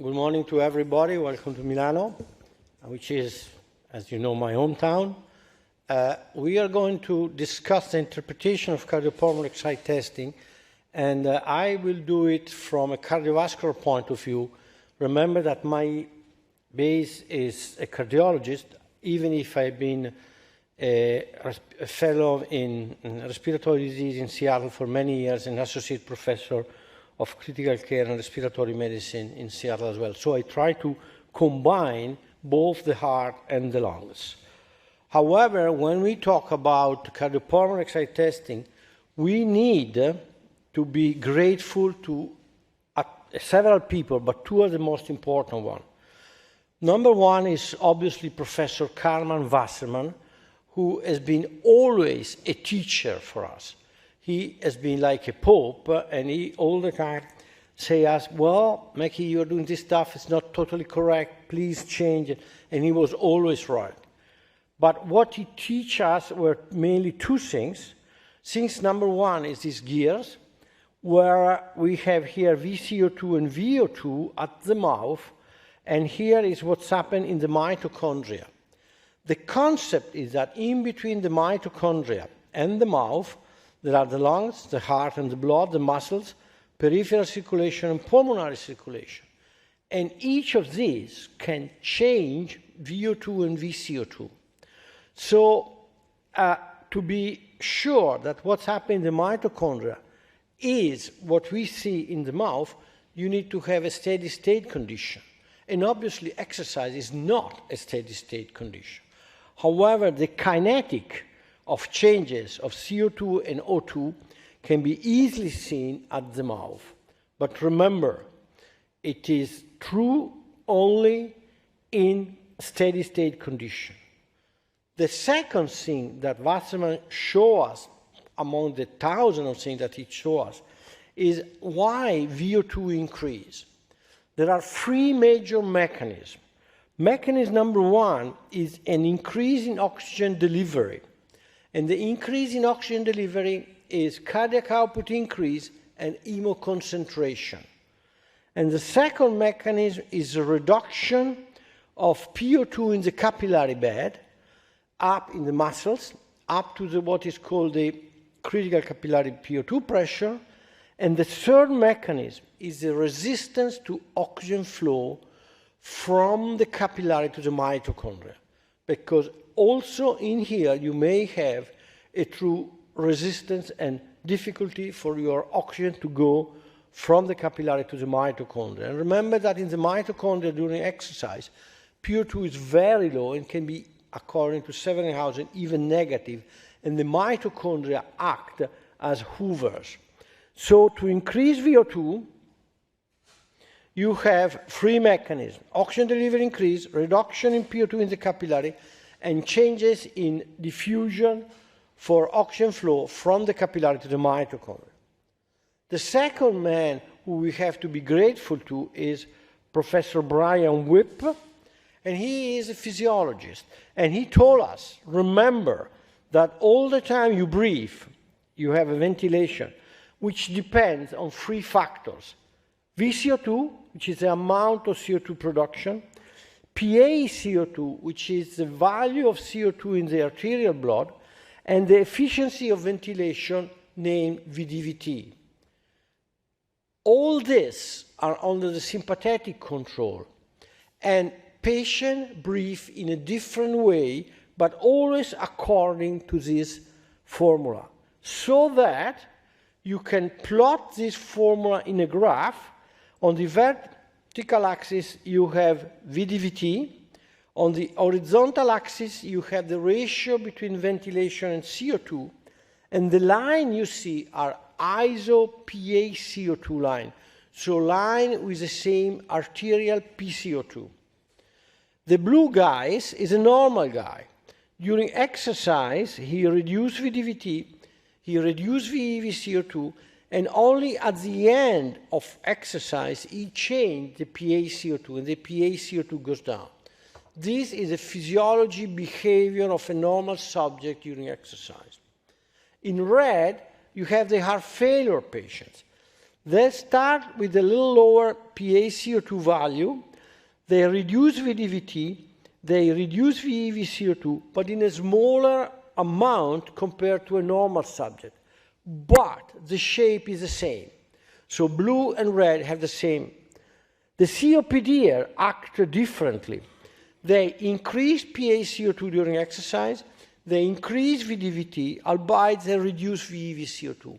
good morning to everybody. Welcome to Milano, which is, as you know, my hometown. We are going to discuss the interpretation of cardiopulmonary exercise testing, and I will do it from a cardiovascular point of view. Remember that my base is a cardiologist, even if I've been a fellow in respiratory disease in Seattle for many years and associate professor of critical care and respiratory medicine in Seattle as well. So I try to combine both the heart and the lungs. However, when we talk about cardiopulmonary exercise testing, we need to be grateful to several people, but two are the most important ones. Number one is obviously Professor Carmen Wasserman, who has been always a teacher for us. He has been like a pope, and he all the time say us, well, Mackie, you're doing this stuff, it's not totally correct, please change it. And he was always right. But what he teach us were mainly two things. Things number one is these gears, where we have here VCO2 and VO2 at the mouth, and here is what's happened in the mitochondria. The concept is that in between the mitochondria and the mouth, there are the lungs, the heart and the blood, the muscles, peripheral circulation and pulmonary circulation. And each of these can change VO2 and VCO2. So to be sure that what's happening in the mitochondria is what we see in the mouth, you need to have a steady state condition. And obviously exercise is not a steady state condition. However, the kinetic of changes of CO2 and O2 can be easily seen at the mouth. But remember, it is true only in steady state condition. The second thing that Wasserman shows us, among the thousands of things that he shows us, is why VO2 increase. There are three major mechanisms. Mechanism number one is an increase in oxygen delivery. And the increase in oxygen delivery is cardiac output increase and hemoconcentration. And the second mechanism is a reduction of PO2 in the capillary bed, up in the muscles, up to what is called the critical capillary PO2 pressure. And the third mechanism is the resistance to oxygen flow from the capillary to the mitochondria. Because also in here you may have a true resistance and difficulty for your oxygen to go from the capillary to the mitochondria. And remember that in the mitochondria during exercise, PO2 is very low and can be, according to Severenhausen, even negative, and the mitochondria act as hoovers. So to increase VO2, you have three mechanisms: oxygen delivery increase, reduction in PO2 in the capillary, and changes in diffusion for oxygen flow from the capillary to the mitochondria. The second man who we have to be grateful to is Professor Brian Whipp, and he is a physiologist. And he told us, remember that all the time you breathe, you have a ventilation, which depends on three factors: VCO2, which is the amount of CO2 production; PaCO2, which is the value of CO2 in the arterial blood; and the efficiency of ventilation, named VDVT. All this are under the sympathetic control, and patients breathe in a different way, but always according to this formula, so that you can plot this formula in a graph. On the vertical axis, you have VDVT. On the horizontal axis, you have the ratio between ventilation and CO2. And the line you see are iso-PaCO2 line, so line with the same arterial PCO2. The blue guy is a normal guy. During exercise, he reduced VDVT, he reduced VCO2, and only at the end of exercise, he changed the PaCO2, and the PaCO2 goes down. This is a physiology behavior of a normal subject during exercise. In red, you have the heart failure patients. They start with a little lower PaCO2 value, they reduce VDVT, they reduce VEVCO2, but in a smaller amount compared to a normal subject. But the shape is the same. So blue and red have the same. The COPD act differently. They increase PaCO2 during exercise, they increase VDVT, albeit they reduce VEVCO2.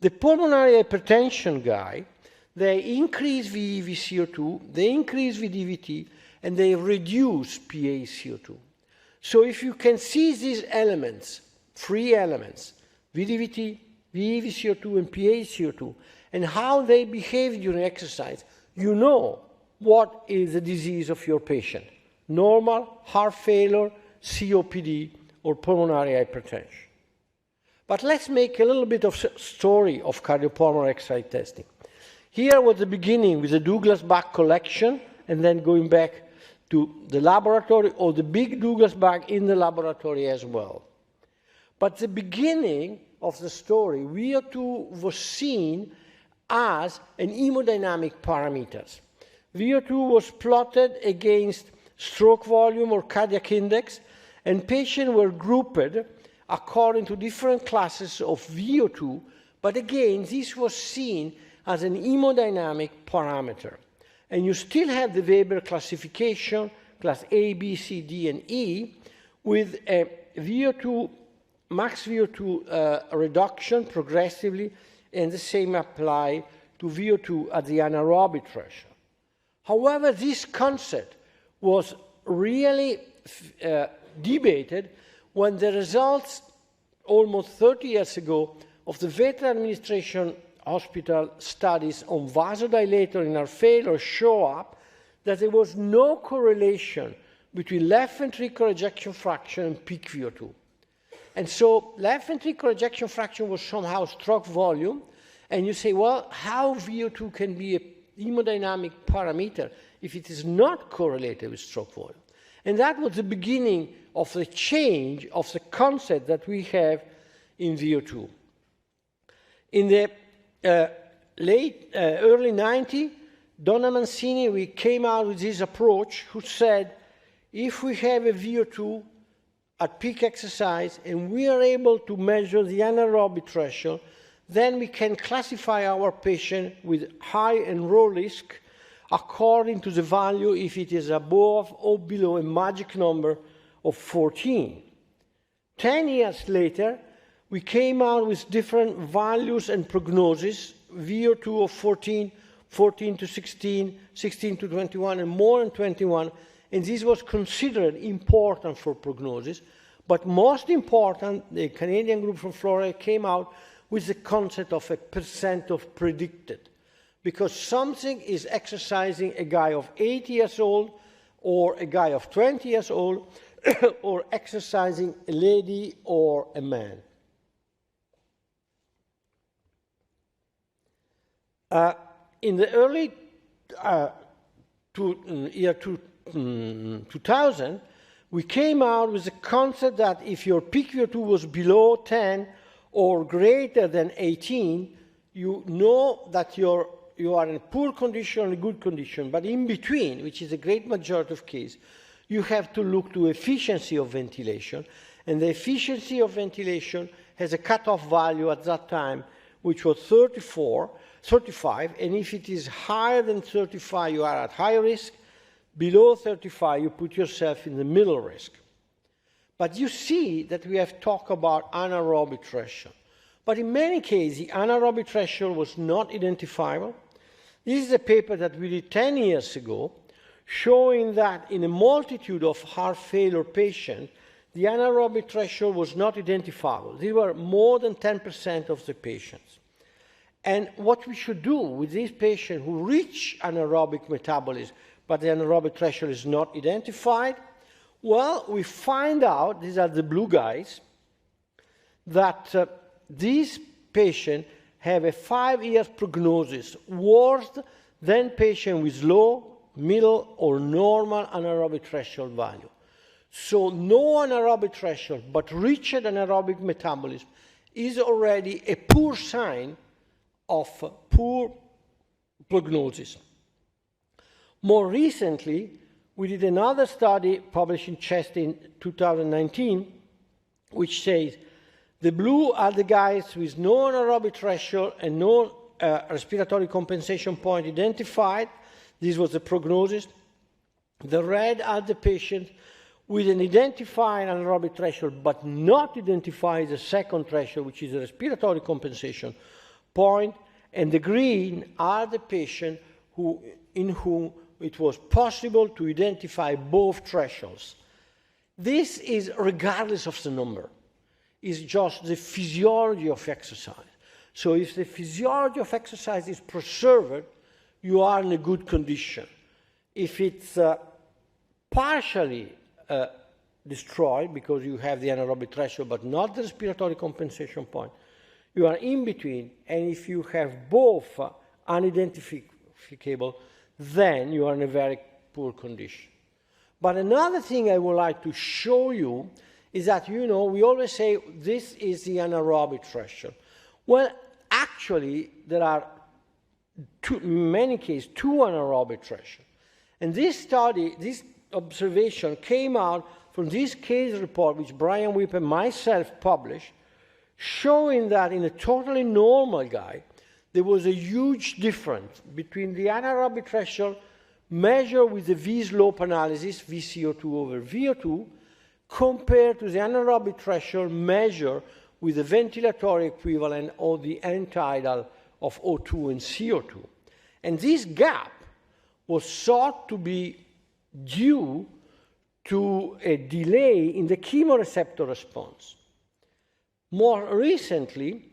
The pulmonary hypertension guy, they increase VEVCO2, they increase VDVT, and they reduce PaCO2. So if you can see these elements, three elements, VDVT, VEVCO2, and PaCO2, and how they behave during exercise, you know what is the disease of your patient. Normal, heart failure, COPD, or pulmonary hypertension. But let's make a little bit of story of cardiopulmonary exercise testing. Here was the beginning with the Douglas bag collection, and then going back to the laboratory, or the big Douglas bag in the laboratory as well. But the beginning of the story, VO2 was seen as an hemodynamic parameter. VO2 was plotted against stroke volume or cardiac index, and patients were grouped according to different classes of VO2, but again, this was seen as an hemodynamic parameter. And you still have the Weber classification, class A, B, C, D, and E, with a VO2, max VO2 reduction progressively, and the same apply to VO2 at the anaerobic threshold. However, this concept was really debated when the results almost 30 years ago of the Veteran Administration Hospital studies on vasodilator in heart failure show up that there was no correlation between left ventricular ejection fraction and peak VO2. And so left ventricular ejection fraction was somehow stroke volume, and you say, well, how VO2 can be a hemodynamic parameter if it is not correlated with stroke volume? And that was the beginning of the change of the concept that we have in VO2. In the early 90s, Donna Mancini, we came out with this approach who said, if we have a VO2 at peak exercise and we are able to measure the anaerobic threshold, then we can classify our patient with high and low risk according to the value if it is above or below a magic number of 14. 10 years later, we came out with different values and prognosis, VO2 of 14, 14 to 16, 16 to 21, and more than 21, and this was considered important for prognosis. But most important, the Canadian group from Florida came out with the concept of a percent of predicted. Because something is exercising a guy of 80 years old or a guy of 20 years old or exercising a lady or a man. In the early year 2000, we came out with the concept that if your peak VO2 was below 10 or greater than 18, you know that you are in a poor condition or a good condition, but in between, which is a great majority of cases, you have to look to efficiency of ventilation, and the efficiency of ventilation has a cutoff value at that time, which was 35, and if it is higher than 35, you are at high risk. Below 35, you put yourself in the middle risk. But you see that we have talked about anaerobic threshold. But in many cases, the anaerobic threshold was not identifiable. This is a paper that we did 10 years ago, showing that in a multitude of heart failure patients, the anaerobic threshold was not identifiable. These were more than 10% of the patients. And what we should do with these patients who reach anaerobic metabolism, but the anaerobic threshold is not identified, well, we find out, these are the blue guys, that these patients have a 5-year prognosis worse than patients with low, middle, or normal anaerobic threshold value. So no anaerobic threshold, but reached anaerobic metabolism is already a poor sign of poor prognosis. More recently, we did another study published in Chest in 2019, which says the blue are the guys with no anaerobic threshold and no respiratory compensation point identified. This was the prognosis. The red are the patients with an identified anaerobic threshold but not identified the second threshold, which is a respiratory compensation point. And the green are the patients in whom it was possible to identify both thresholds. This is regardless of the number. It's just the physiology of exercise. So if the physiology of exercise is preserved, you are in a good condition. If it's partially destroyed because you have the anaerobic threshold but not the respiratory compensation point, you are in between. And if you have both unidentifiable, then you are in a very poor condition. But another thing I would like to show you is that, we always say this is the anaerobic threshold. Well, actually, there are, in many cases, two anaerobic thresholds. And this study, this observation came out from this case report, which Brian Whip and myself published, showing that in a totally normal guy, there was a huge difference between the anaerobic threshold measured with the V-slope analysis, VCO2 over VO2, compared to the anaerobic threshold measured with the ventilatory equivalent or the end tidal of O2 and CO2. And this gap was thought to be due to a delay in the chemoreceptor response. More recently,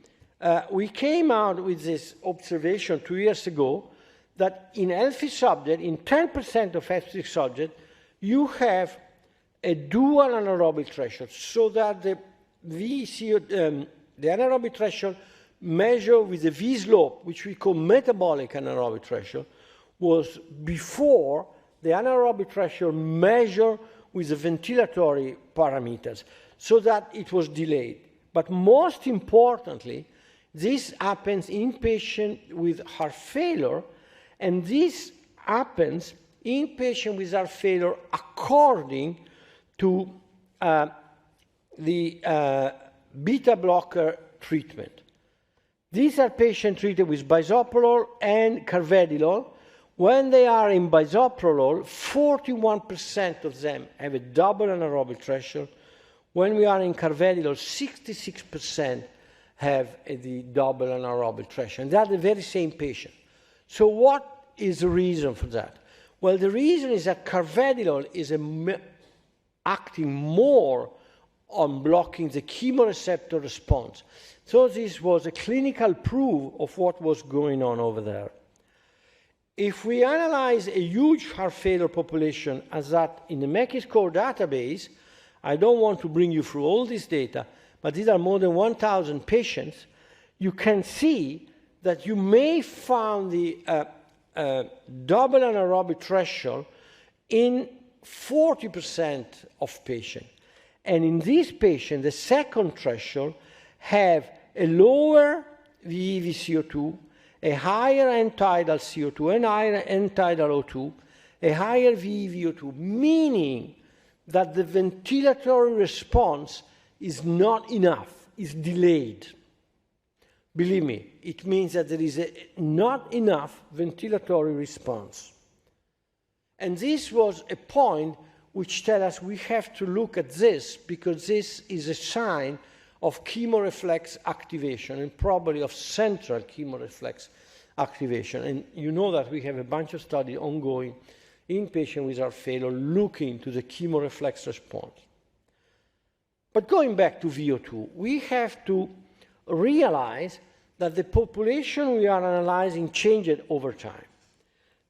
we came out with this observation 2 years ago that in healthy subjects, in 10% of healthy subjects, you have a dual anaerobic threshold, so that the anaerobic threshold measured with the V-slope, which we call metabolic anaerobic threshold, was before the anaerobic threshold measured with the ventilatory parameters, so that it was delayed. But most importantly, this happens in patients with heart failure, and this happens in patients with heart failure according to the beta blocker treatment. These are patients treated with bisoprolol and carvedilol. When they are in bisoprolol, 41% of them have a double anaerobic threshold. When we are in carvedilol, 66% have the double anaerobic threshold. And they are the very same patient. So what is the reason for that? Well, the reason is that carvedilol is acting more on blocking the chemoreceptor response. So this was a clinical proof of what was going on over there. If we analyze a huge heart failure population as that in the MECI-SCORE database, I don't want to bring you through all this data, but these are more than 1,000 patients, you can see that you may find the double anaerobic threshold in 40% of patients. And in these patients, the second threshold have a lower VCO2, a higher end tidal CO2, and higher end tidal O2, a higher VVO2, meaning that the ventilatory response is not enough, is delayed. Believe me, it means that there is not enough ventilatory response. And this was a point which tells us we have to look at this, because this is a sign of chemoreflex activation, and probably of central chemoreflex activation. And you know that we have a bunch of studies ongoing in patients with heart failure looking to the chemoreflex response. But going back to VO2, we have to realize that the population we are analyzing changed over time.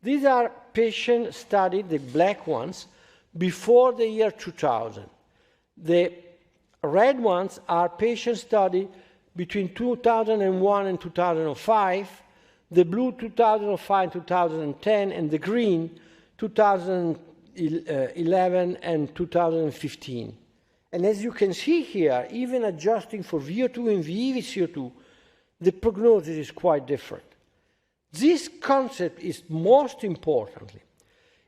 These are patients studied, the black ones, before the year 2000. The red ones are patients studied between 2001 and 2005, the blue 2005 2010, and the green 2011 and 2015. And as you can see here, even adjusting for VO2 and VCO2, the prognosis is quite different. This concept is most importantly.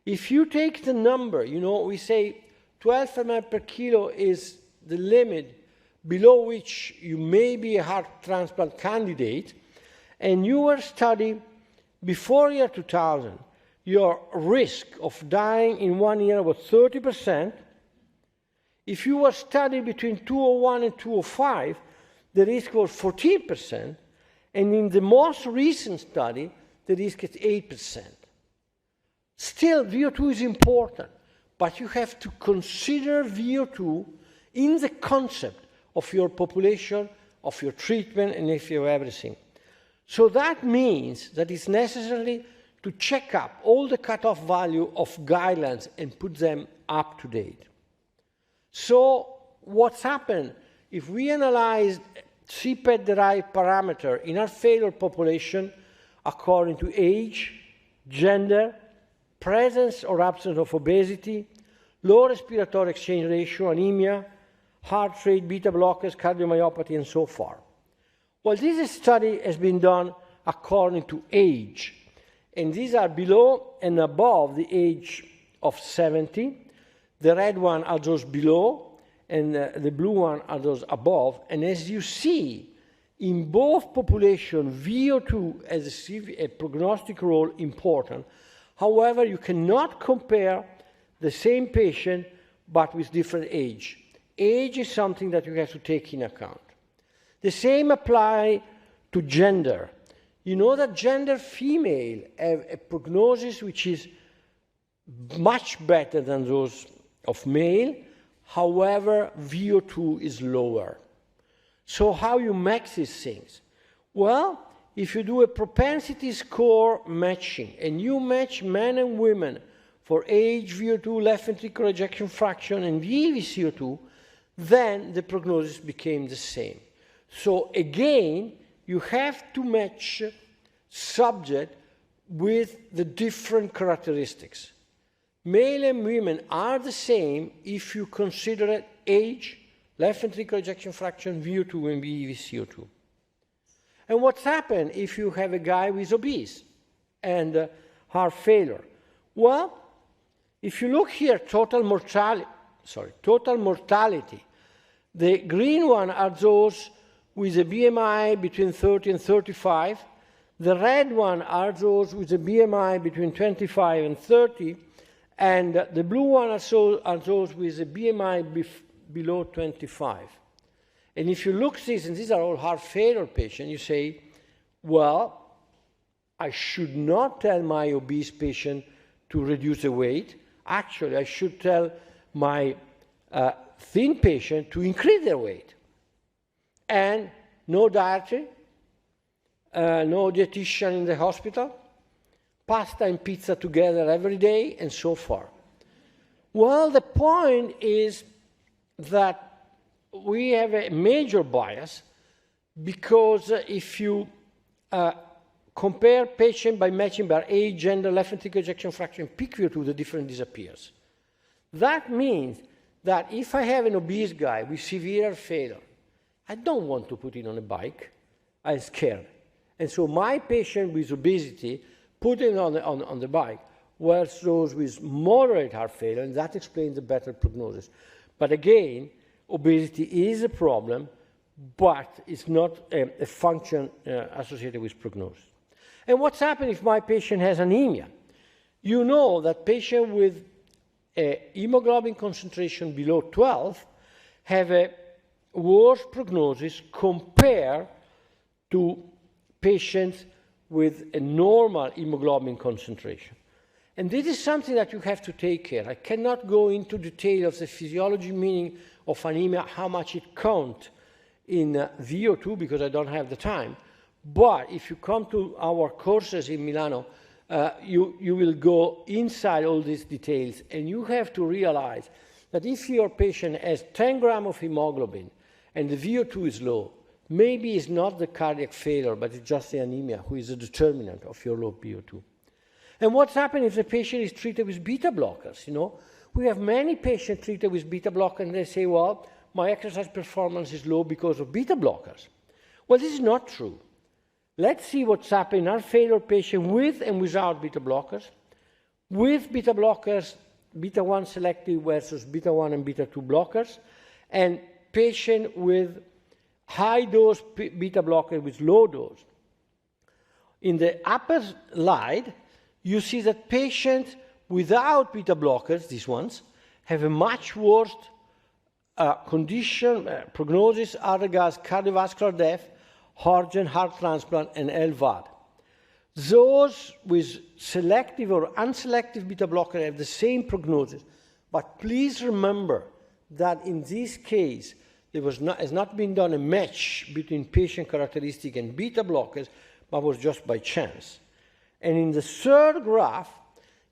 If you take the number, we say 12 ml per kilo is the limit below which you may be a heart transplant candidate, and you were studied before year 2000, your risk of dying in 1 year was 30%. If you were studied between 201 and 205, the risk was 14%, and in the most recent study, the risk is 8%. Still, VO2 is important, but you have to consider VO2 in the concept of your population, of your treatment, and if you have everything. So that means that it's necessary to check up all the cutoff value of guidelines and put them up to date. So what's happened if we analyze CPET-derived parameter in our failure population according to age, gender, presence or absence of obesity, low respiratory exchange ratio, anemia, heart rate, beta blockers, cardiomyopathy, and so forth. Well, this study has been done according to age, and these are below and above the age of 70. The red one are those below, and the blue one are those above. And as you see, in both populations, VO2 has a prognostic role important. However, you cannot compare the same patient, but with different age. Age is something that you have to take in account. The same applies to gender. You know that gender female have a prognosis which is much better than those of male. However, VO2 is lower. So how you match these things? Well, if you do a propensity score matching and you match men and women for age, VO2, left ventricular ejection fraction, and VEV-CO2, then the prognosis became the same. So again, you have to match subject with the different characteristics. Male and women are the same if you consider age, left ventricular ejection fraction, VO2, and VEV-CO2. And what's happened if you have a guy who is obese and heart failure? Well, if you look here, total mortality, the green one are those with a BMI between 30 and 35. The red one are those with a BMI between 25 and 30. And the blue one are those with a BMI below 25. And if you look at this, and these are all heart failure patients, you say, well, I should not tell my obese patient to reduce the weight. Actually, I should tell my thin patient to increase their weight. And no dietary, no dietitian in the hospital, pasta and pizza together every day, and so forth. Well, the point is that we have a major bias because if you compare patient by matching by age, gender, left ventricular ejection fraction, peak VO2, the difference disappears. That means that if I have an obese guy with severe failure, I don't want to put him on a bike. I'm scared. And so my patient with obesity, put him on the bike, whereas those with moderate heart failure, and that explains the better prognosis. But again, obesity is a problem, but it's not a function associated with prognosis. And what's happened if my patient has anemia? You know that patients with a hemoglobin concentration below 12 have a worse prognosis compared to patients with a normal hemoglobin concentration. And this is something that you have to take care. I cannot go into detail of the physiology meaning of anemia, how much it counts in VO2, because I don't have the time. But if you come to our courses in Milano, you will go inside all these details, and you have to realize that if your patient has 10 grams of hemoglobin and the VO2 is low, maybe it's not the cardiac failure, but it's just the anemia who is the determinant of your low VO2. And what's happened if the patient is treated with beta blockers? You know, we have many patients treated with beta blockers, and they say, well, my exercise performance is low because of beta blockers. Well, this is not true. Let's see what's happening in heart failure patient with and without beta blockers. With beta blockers, beta 1 selective versus beta 1 and beta 2 blockers, and patient with high dose beta blocker with low dose. In the upper slide, you see that patients without beta blockers, these ones, have a much worse condition, prognosis, otherwise cardiovascular death, urgent heart transplant, and LVAD. Those with selective or unselective beta blocker have the same prognosis, but please remember that in this case, there has not been done a match between patient characteristic and beta blockers, but was just by chance. And in the third graph,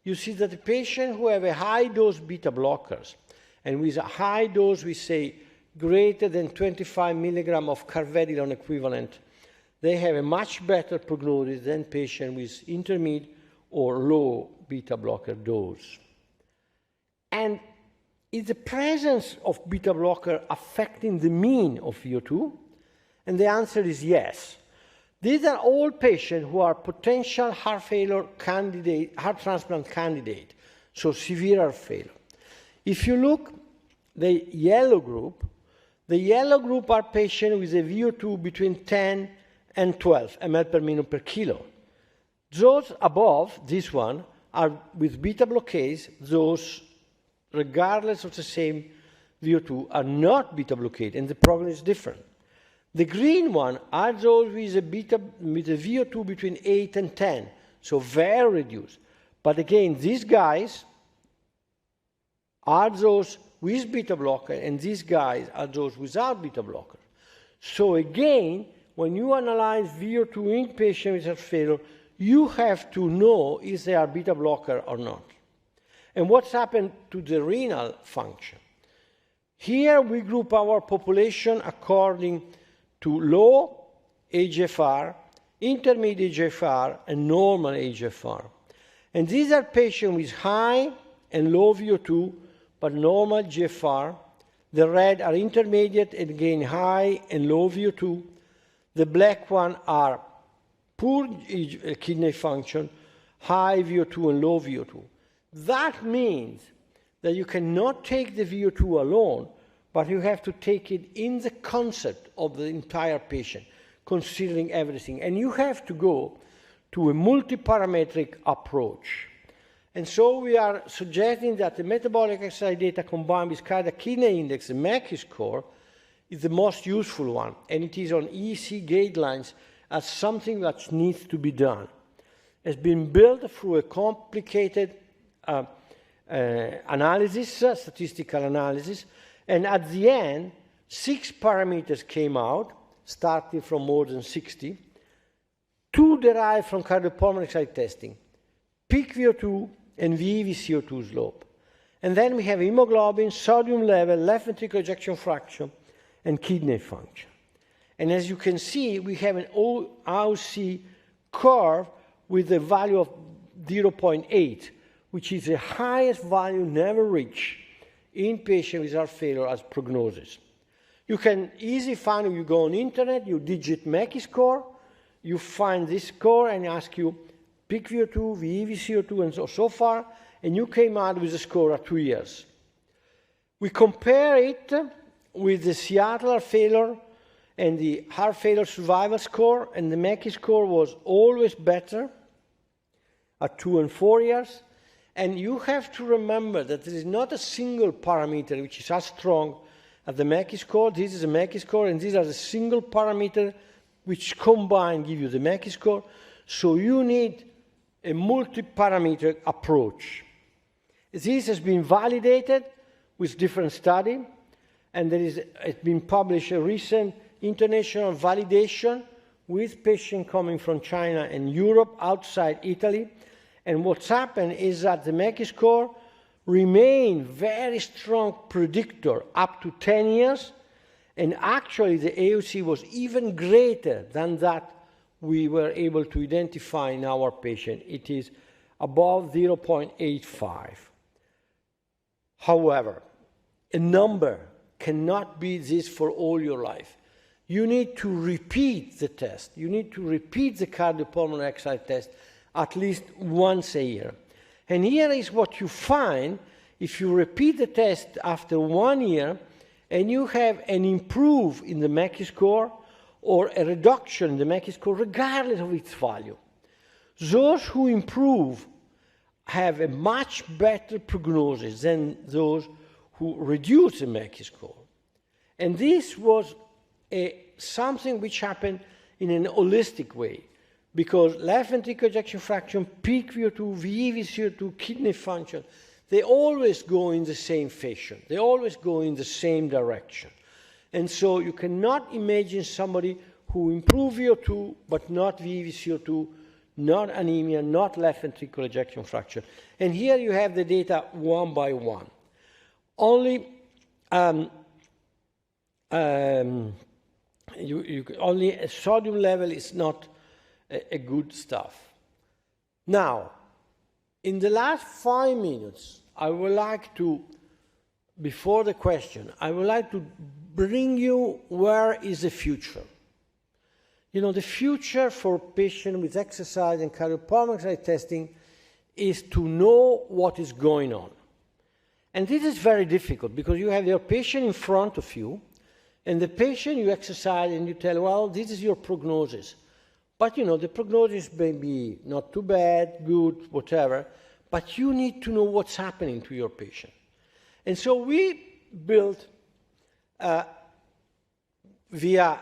you see that the patient who have a high dose beta blockers, and with a high dose, we say greater than 25 milligram of carvedilol equivalent, they have a much better prognosis than patients with intermediate or low beta blocker dose. And is the presence of beta blocker affecting the mean of VO2? And the answer is yes. These are all patients who are potential heart failure candidate, heart transplant candidate, so severe heart failure. If you look the yellow group are patients with a VO2 between 10 and 12 ml per minute per kilo. Those above, this one, are with beta blockades. Those, regardless of the same VO2, are not beta blockade, and the problem is different. The green one are those with a VO2 between 8 and 10, so very reduced. But again, these guys are those with beta blocker, and these guys are those without beta blocker. So again, when you analyze VO2 in patients with heart failure, you have to know if they are beta blocker or not. And what's happened to the renal function? Here we group our population according to low eGFR, intermediate eGFR, and normal eGFR. And these are patients with high and low VO2, but normal GFR. The red are intermediate and again high and low VO2. The black one are poor kidney function, high VO2 and low VO2. That means that you cannot take the VO2 alone, but you have to take it in the concept of the entire patient, considering everything. And you have to go to a multi-parametric approach. And so we are suggesting that the metabolic exercise data combined with cardiac kidney index, the MECI score, is the most useful one. And it is on EC guidelines as something that needs to be done. It's been built through a complicated analysis, statistical analysis, and at the end, 6 parameters came out, starting from more than 60, 2 derived from cardiopulmonary exercise testing, peak VO2 and VEV-CO2 slope. And then we have hemoglobin, sodium level, left ventricular ejection fraction, and kidney function. And as you can see, we have an ORC curve with a value of 0.8, which is the highest value never reached in patients with heart failure as prognosis. You can easily find, if you go on internet, you digit MECI score, you find this score and ask you peak VO2, VEV-CO2, and so far, and you came out with a score at 2 years. We compare it with the Seattle heart failure and the heart failure survival score, and the MECI score was always better at 2 and 4 years. And you have to remember that there is not a single parameter which is as strong as the MECI score. This is a MECI score, and these are the single parameter which combined give you the MECI score. So you need a multi-parameter approach. This has been validated with different studies, and it's been published a recent international validation with patients coming from China and Europe, outside Italy. And what's happened is that the MECI score remained very strong predictor up to 10 years, and actually the AUC was even greater than that we were able to identify in our patient. It is above 0.85. However, a number cannot be this for all your life. you need to repeat the test. You need to repeat the cardiopulmonary exercise test at least once a year. And here is what you find if you repeat the test after 1 year and you have an improve in the Mackey score or a reduction in the Mackey score regardless of its value. Those who improve have a much better prognosis than those who reduce the Mackey score. And this was something which happened in an holistic way, because left ventricular ejection fraction, peak VO2, VE VCO2, kidney function, they always go in the same fashion. They always go in the same direction. And so you cannot imagine somebody who improves VO2 but not VE VCO2, not anemia, not left ventricular ejection fraction. And here you have the data one by one. Only only a sodium level is not a good stuff. Now, in the last 5 minutes, I would like to, before the question, I would like to bring you where is the future. You know, the future for patients with exercise and cardiopulmonary testing is to know what is going on. And this is very difficult because you have your patient in front of you, and the patient you exercise and you tell, well, this is your prognosis. But you know, the prognosis may be not too bad, good, whatever, but you need to know what's happening to your patient. And so we built, via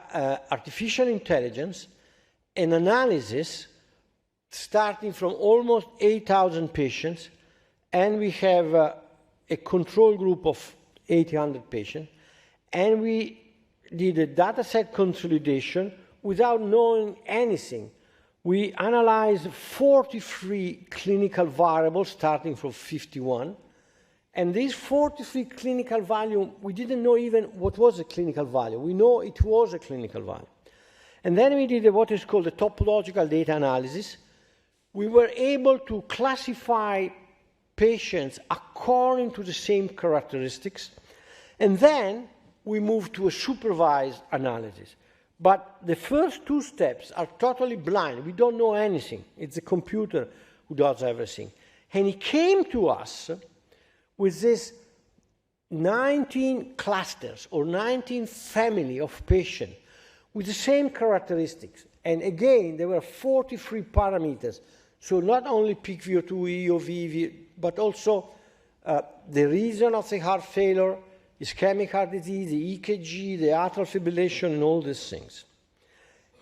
artificial intelligence, an analysis starting from almost 8,000 patients, and we have a control group of 800 patients, and we did a dataset consolidation without knowing anything. We analyzed 43 clinical variables starting from 51, and these 43 clinical value, we didn't know even what was a clinical value. We know it was a clinical value. And then we did what is called a topological data analysis. We were able to classify patients according to the same characteristics, and then we moved to a supervised analysis. But the first 2 steps are totally blind. We don't know anything. It's the computer who does everything. And he came to us with this 19 clusters or 19 family of patients with the same characteristics. And again, there were 43 parameters. So not only peak VO2, EOV, but also the reason of the heart failure, ischemic heart disease, the EKG, the atrial fibrillation, and all these things.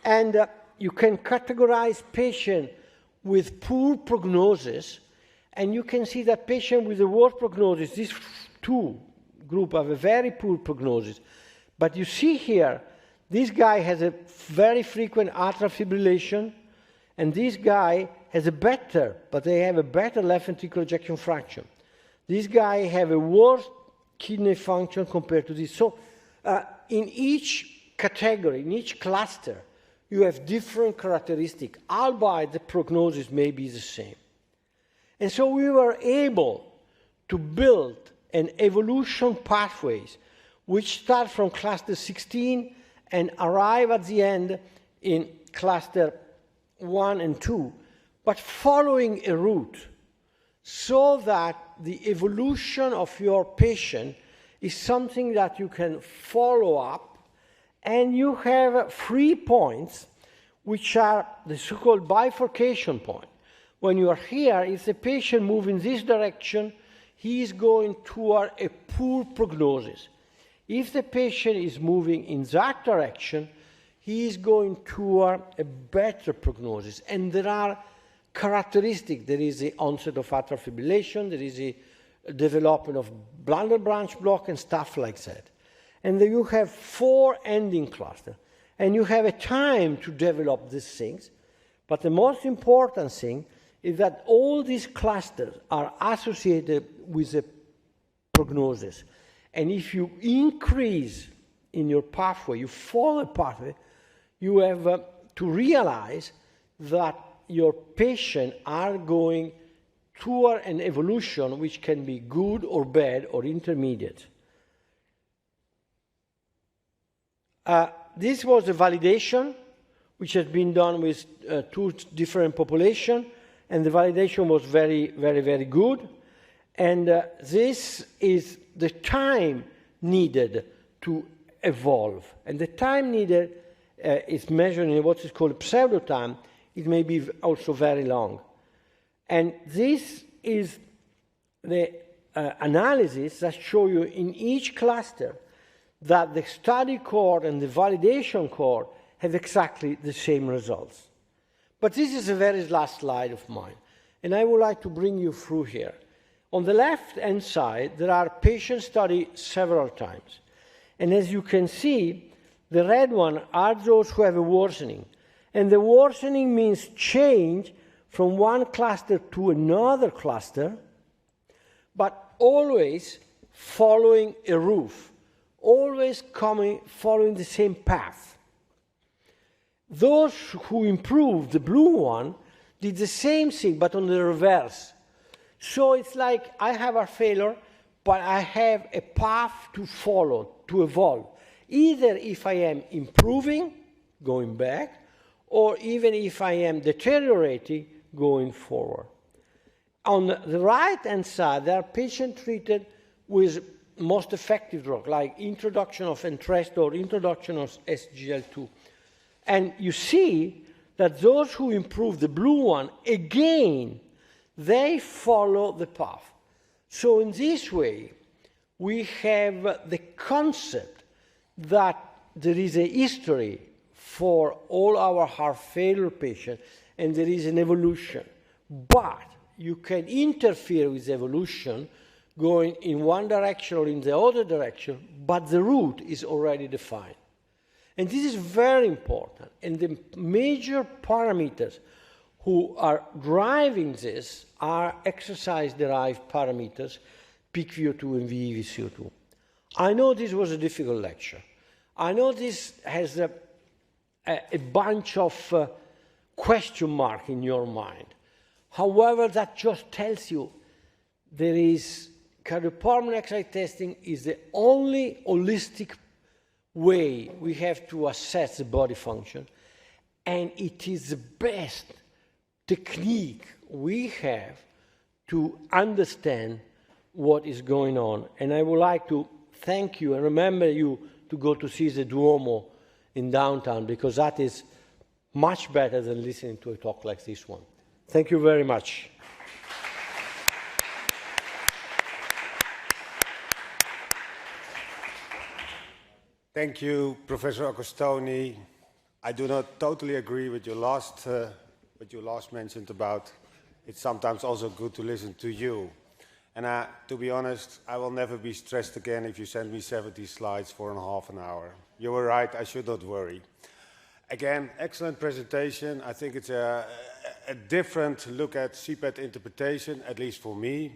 And you can categorize patients with poor prognosis, and you can see that patients with the worst prognosis, these 2 groups have a very poor prognosis. But you see here, this guy has a very frequent atrial fibrillation, and this guy has a better, but they have a better left ventricular ejection fraction. This guy have a worse kidney function compared to this. So in each category, in each cluster, you have different characteristics, albeit the prognosis may be the same. And so we were able to build an evolution pathways which start from cluster 16 and arrive at the end in cluster 1 and 2, but following a route so that the evolution of your patient is something that you can follow up, and you have 3 points which are the so-called bifurcation point. When you are here, if the patient moves in this direction, he is going toward a poor prognosis. If the patient is moving in that direction, he is going toward a better prognosis. And there are characteristics. There is the onset of atrial fibrillation, there is the development of blunder branch block and stuff like that. And then you have 4 ending clusters. And you have a time to develop these things. But the most important thing is that all these clusters are associated with a prognosis. And if you increase in your pathway, you follow a pathway, you have to realize that your patients are going toward an evolution which can be good or bad or intermediate. This was a validation which has been done with 2 different populations, and the validation was very, very, very good. And this is the time needed to evolve. And the time needed is measured in what is called pseudo time. It may be also very long. And this is the analysis that show you in each cluster that the study cohort and the validation cohort have exactly the same results. But this is the very last slide of mine, and I would like to bring you through here. On the left-hand side, there are patients studied several times. And as you can see, the red one are those who have a worsening. And the worsening means change from one cluster to another cluster, but always following a roof, always following the same path. Those who improved, the blue one, did the same thing, but on the reverse. So it's like I have a failure, but I have a path to follow, to evolve. Either if I am improving, going back, or even if I am deteriorating, going forward. On the right-hand side, there are patients treated with most effective drug, like introduction of Entresto or introduction of SGL2. And you see that those who improve, the blue one, again, they follow the path. So in this way, we have the concept that there is a history for all our heart failure patients, and there is an evolution. But you can interfere with evolution going in one direction or in the other direction, but the route is already defined. And this is very important. And the major parameters who are driving this are exercise-derived parameters, peak VO2 and VEV-CO2. I know this was a difficult lecture. I know this has a bunch of question marks in your mind. However, that just tells you there is cardiopulmonary exercise testing is the only holistic way we have to assess the body function, and it is the best technique we have to understand what is going on. And I would like to thank you and remember you to go to see the Duomo in downtown, because that is much better than listening to a talk like this one. Thank you very much. Thank you, Professor Agostoni. I do not totally agree with your last, what you last mentioned about it's sometimes also good to listen to you. And to be honest, I will never be stressed again if you send me 70 slides for half an hour. You were right, I should not worry. Again, excellent presentation. I think it's a different look at CPET interpretation, at least for me.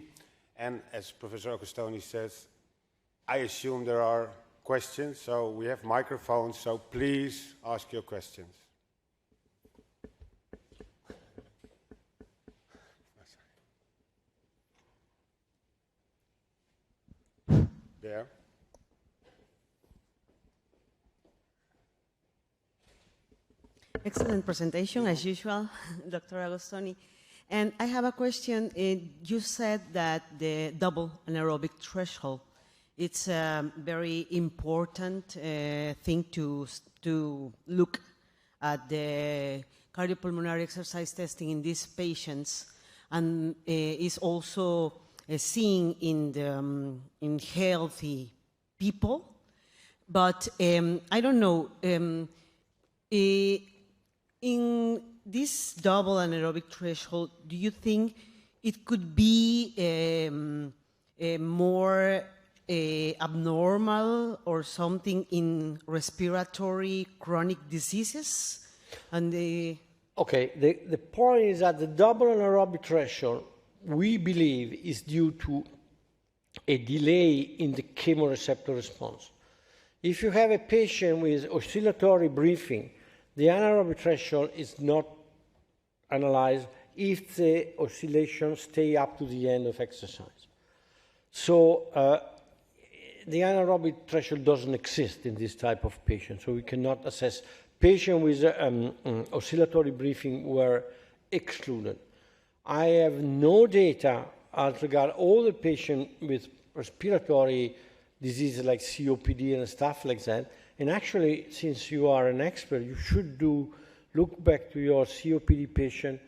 And as Professor Agostoni says, I assume there are questions, so we have microphones, so please ask your questions. There. Excellent presentation, as usual, Dr. Agostoni. And I have a question. You said that the double anaerobic threshold, it's a very important thing to look at the cardiopulmonary exercise testing in these patients, and is also seen in the in healthy people. But I don't know. In this double anaerobic threshold, do you think it could be more abnormal or something in respiratory chronic diseases? And okay, the point is that the double anaerobic threshold, we believe, is due to a delay in the chemoreceptor response. If you have a patient with oscillatory breathing, the anaerobic threshold is not analyzed if the oscillations stay up to the end of exercise. So the anaerobic threshold doesn't exist in this type of patient, so we cannot assess. Patients with oscillatory breathing were excluded. I have no data as regard all the patients with respiratory diseases like COPD and stuff like that. And actually, since you are an expert, you should look back to your COPD patient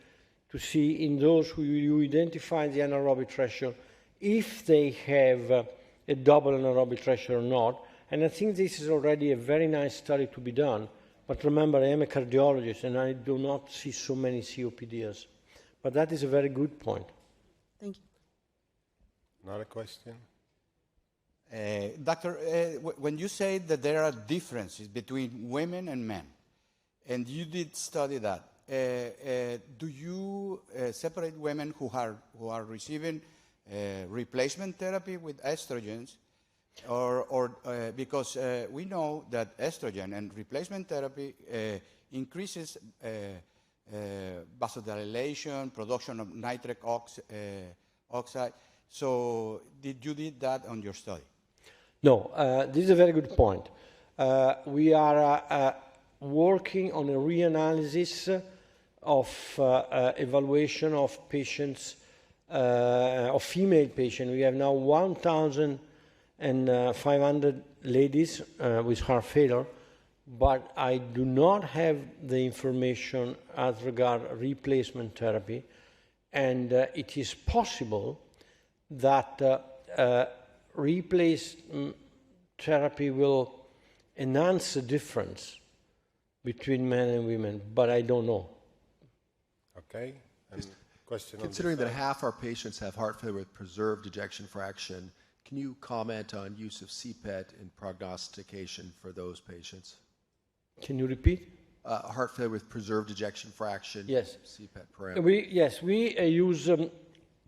to see in those who you identify the anaerobic threshold if they have a double anaerobic threshold or not. And I think this is already a very nice study to be done. But remember, I am a cardiologist and I do not see so many COPDs. But that is a very good point. Thank you. Another question? Doctor, when you say that there are differences between women and men, and you did study that, do you separate women who are receiving replacement therapy with estrogens, or because we know that estrogen and replacement therapy increases vasodilation, production of nitric oxide. So did you did that on your study? No, this is a very good point. We are working on a reanalysis of evaluation of patients, of female patients. We have now 1,500 ladies with heart failure, but I do not have the information as regard replacement therapy, and it is possible that replacement therapy will enhance the difference between men and women, but I don't know. Okay. And question Considering on that half our patients have heart failure with preserved ejection fraction, can you comment on use of CPET in prognostication for those patients? Can you repeat? Heart failure with preserved ejection fraction. Yes. CPET parameter. Yes, we use.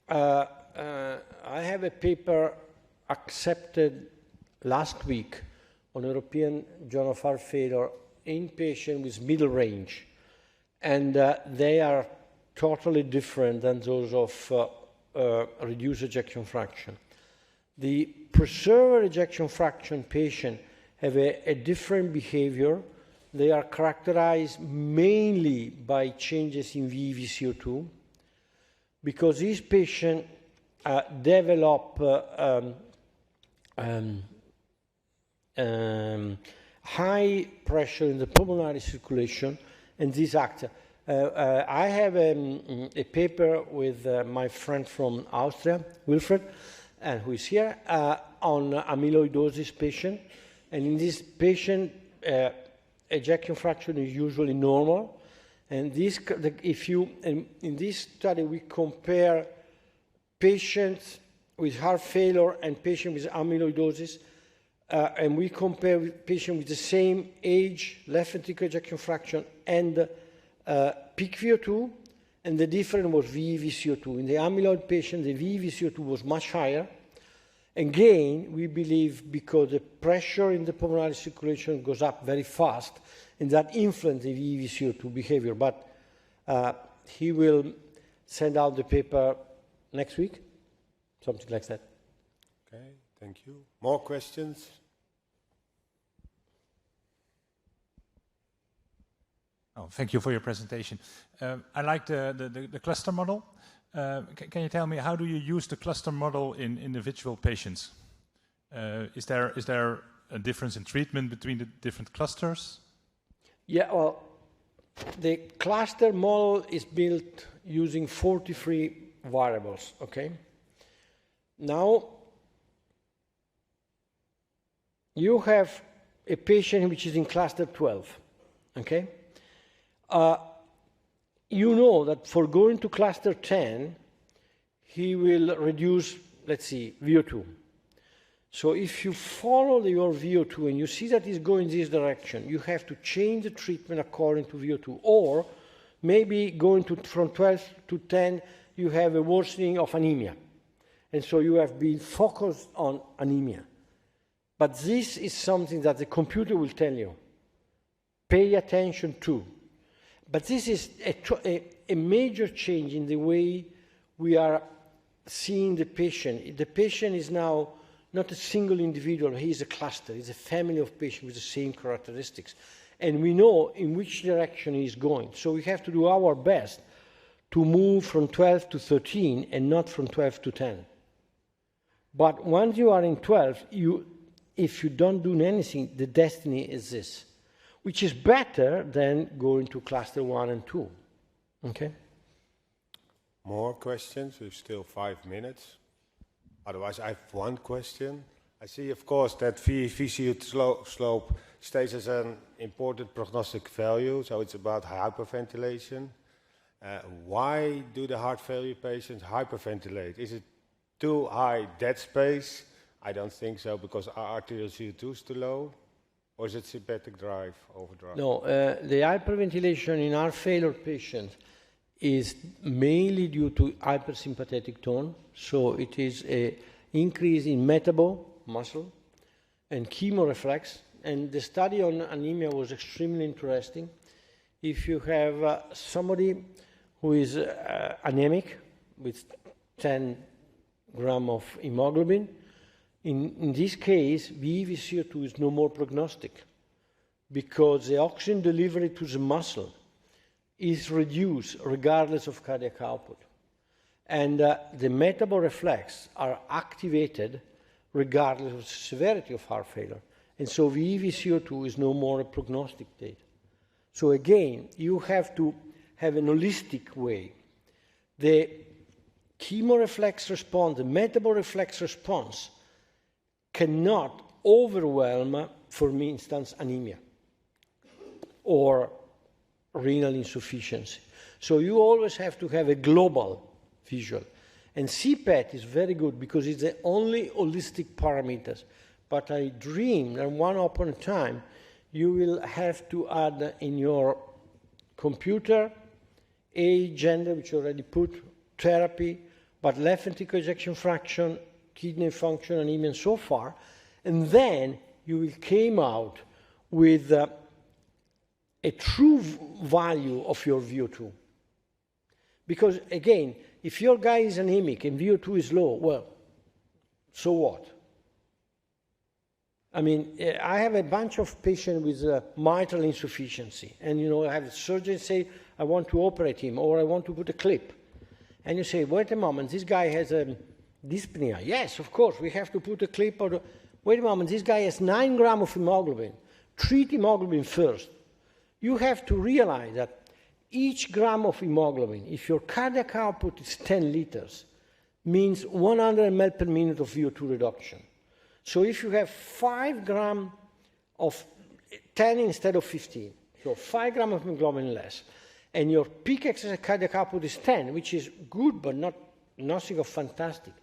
I have a paper accepted last week on European Journal of Heart Failure in patients with middle range, and they are totally different than those of reduced ejection fraction. The preserved ejection fraction patient have a different behavior. They are characterized mainly by changes in VEV-CO2, because these patients develop high pressure in the pulmonary circulation, and this acts. I have a paper with my friend from Austria, Wilfred, who is here, on amyloidosis patient. And in this patient, ejection fraction is usually normal. And this, in this study, we compare patients with heart failure and patients with amyloidosis, and we compare with patients with the same age, left ventricular ejection fraction, and peak VO2, and the difference was VEV-CO2. In the amyloid patient, the VEV-CO2 was much higher. Again, we believe because the pressure in the pulmonary circulation goes up very fast, and that influences the VEV-CO2 behavior. But he will send out the paper next week, something like that. Okay, thank you. More questions? Oh, thank you for your presentation. I like the cluster model. Can you tell me, how do you use the cluster model in individual patients? Is there a difference in treatment between the different clusters? Yeah, well, the cluster model is built using 43 variables, okay? Now, you have a patient which is in cluster 12, okay? You know that for going to cluster 10, he will reduce, let's see, VO2. So if you follow your VO2 and you see that it's going this direction, you have to change the treatment according to VO2. Or maybe going from 12 to 10, you have a worsening of anemia. And so you have been focused on anemia. But this is something that the computer will tell you. Pay attention to. But this is a major change in the way we are seeing the patient. The patient is now not a single individual, he is a cluster, he's a family of patients with the same characteristics. And we know in which direction he's going. So we have to do our best to move from 12 to 13 and not from 12 to 10. But once you are in 12, if you don't do anything, the destiny is this, which is better than going to cluster 1 and 2. Okay? More questions? We've still 5 minutes. Otherwise, I have one question. I see, of course, that VCU slope stays as an important prognostic value, so it's about hyperventilation. Why do the heart failure patients hyperventilate? Is it too high dead space? I don't think so, because our arterial CO2 is too low. Or is it sympathetic drive, overdrive? No, the hyperventilation in heart failure patients is mainly due to hypersympathetic tone. So it is an increase in metabolic muscle and chemoreflex. And the study on anemia was extremely interesting. If you have somebody who is anemic with 10 grams of hemoglobin, in this case, VEV-CO2 is no more prognostic because the oxygen delivery to the muscle is reduced regardless of cardiac output. And the metabolic reflex are activated regardless of the severity of heart failure. And so VEV-CO2 is no more a prognostic data. So again, you have to have an holistic way. The chemoreflex response, the metabolic reflex response cannot overwhelm, for instance, anemia or renal insufficiency. So you always have to have a global visual. And CPET is very good because it's the only holistic parameters. But I dream that one upon a time you will have to add in your computer age, gender, which you already put, therapy, but left ventricular ejection fraction, kidney function, anemia, and so far, and then you will come out with a true value of your VO2. Because again, if your guy is anemic and VO2 is low, well, so what? I mean, I have a bunch of patients with mitral insufficiency, and I have a surgeon say, I want to operate him, or I want to put a clip. And you say, wait a moment, this guy has a dyspnea. Yes, of course, we have to put a clip. Wait a moment, this guy has 9 grams of hemoglobin. Treat hemoglobin first. You have to realize that each gram of hemoglobin, if your cardiac output is 10 liters, means 100 ml per minute of VO2 reduction. So if you have 5 grams of 10 instead of 15, so 5 grams of hemoglobin less, and your peak exercise cardiac output is 10, which is good but nothing of fantastic,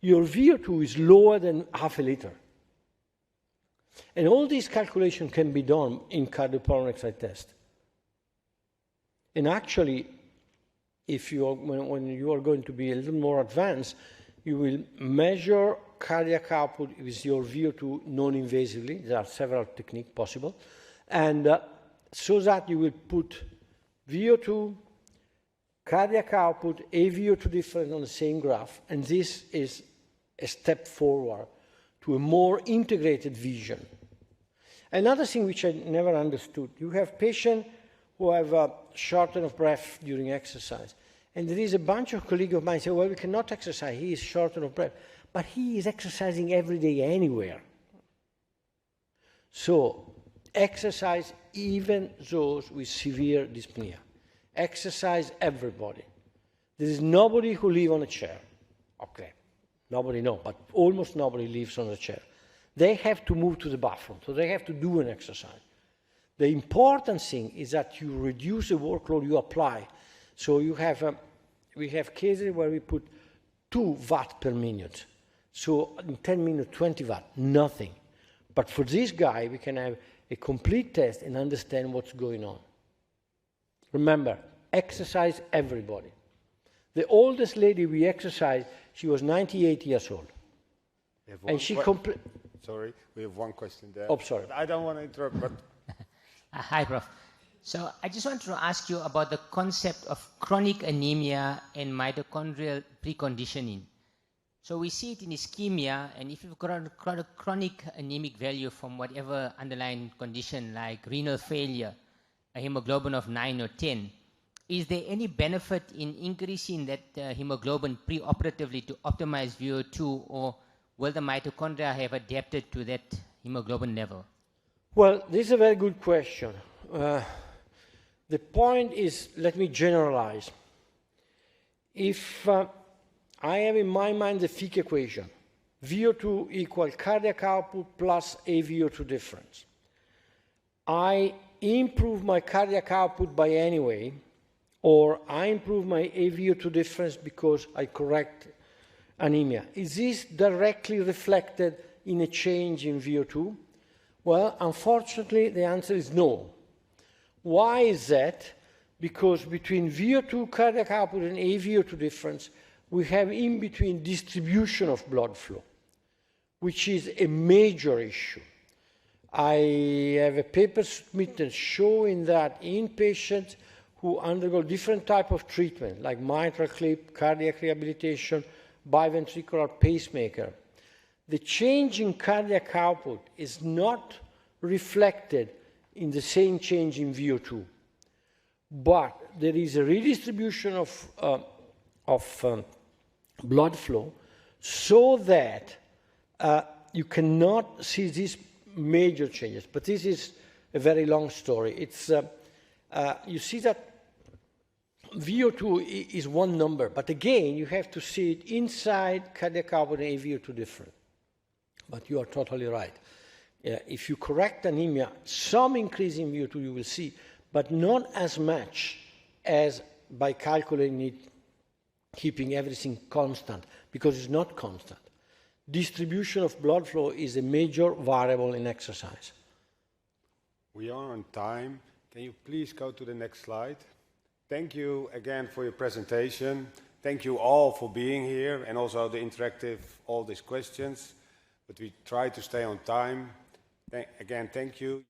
your VO2 is lower than half a liter. And all these calculations can be done in cardiopulmonary exercise test. And actually, when you are going to be a little more advanced, you will measure cardiac output with your VO2 non-invasively. There are several techniques possible. And so that you will put VO2, cardiac output, AVO2 difference on the same graph. And this is a step forward to a more integrated vision. Another thing which I never understood, you have patients who have shortness of breath during exercise. And there is a bunch of colleagues of mine say, well, we cannot exercise, he is shortness of breath. But he is exercising every day anywhere. So exercise even those with severe dyspnea. Exercise everybody. There is nobody who lives on a chair. Okay, nobody knows, but almost nobody lives on a chair. They have to move to the bathroom, so they have to do an exercise. The important thing is that you reduce the workload you apply. So you have, we have cases where we put 2 watt per minute. So in 10 minutes, 20 watt, nothing. But for this guy, we can have a complete test and understand what's going on. Remember, exercise everybody. The oldest lady we exercised, she was 98 years old. And she Sorry, we have one question there. Oh, sorry. I don't want to interrupt, but... Hi, Prof. So I just want to ask you about the concept of chronic anemia and mitochondrial preconditioning. So we see it in ischemia, and if you've got a chronic anemic value from whatever underlying condition like renal failure, a hemoglobin of 9 or 10, is there any benefit in increasing that hemoglobin preoperatively to optimize VO2, or will the mitochondria have adapted to that hemoglobin level? Well, this is a very good question. The point is, let me generalize. If I have in my mind the Fick equation, VO2 equal cardiac output plus AVO2 difference. I improve my cardiac output by anyway, or I improve my AVO2 difference because I correct anemia. Is this directly reflected in a change in VO2? Well, unfortunately, the answer is no. Why is that? Because between VO2 cardiac output and AVO2 difference, we have in between distribution of blood flow, which is a major issue. I have a paper submitted showing that in patients who undergo different type of treatment, like mitral clip, cardiac rehabilitation, biventricular pacemaker, the change in cardiac output is not reflected in the same change in VO2. But there is a redistribution of blood flow so that you cannot see these major changes. But this is a very long story. It's, you see that VO2 is one number, but again, you have to see it inside cardiac output and AVO2 different. But you are totally right. If you correct anemia, some increase in VO2 you will see, but not as much as by calculating it, keeping everything constant, because it's not constant. Distribution of blood flow is a major variable in exercise. We are on time. Can you please go to the next slide? Thank you again for your presentation. Thank you all for being here and also the interactive, all these questions. But we try to stay on time. Again, thank you.